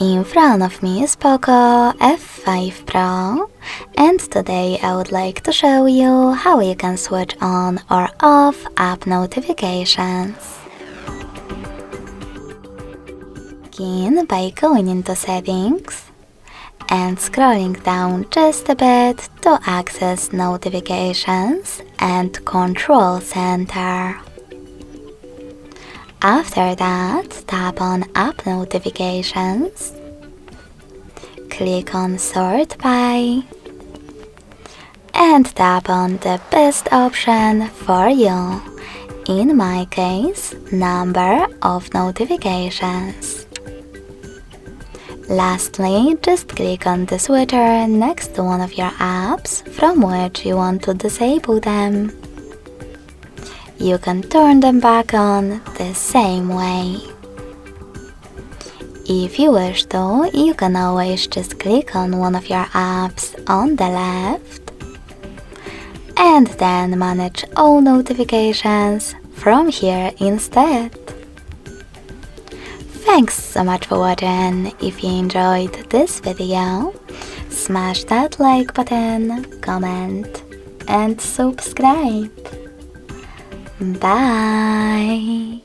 In front of me is POCO F5 Pro, and today I would like to show you how you can switch on or off app notifications. Begin by going into Settings and scrolling down just a bit to access Notifications and Control Center. After that, tap on App Notifications, click on Sort By, and tap on the best option for you, in my case, Number of Notifications. Lastly, just click on the switcher next to one of your apps from which you want to disable them. You can turn them back on the same way. If you wish to, you can always just click on one of your apps on the left and then manage all notifications from here instead. Thanks so much for watching. If you enjoyed this video, smash that like button, comment and subscribe. Bye!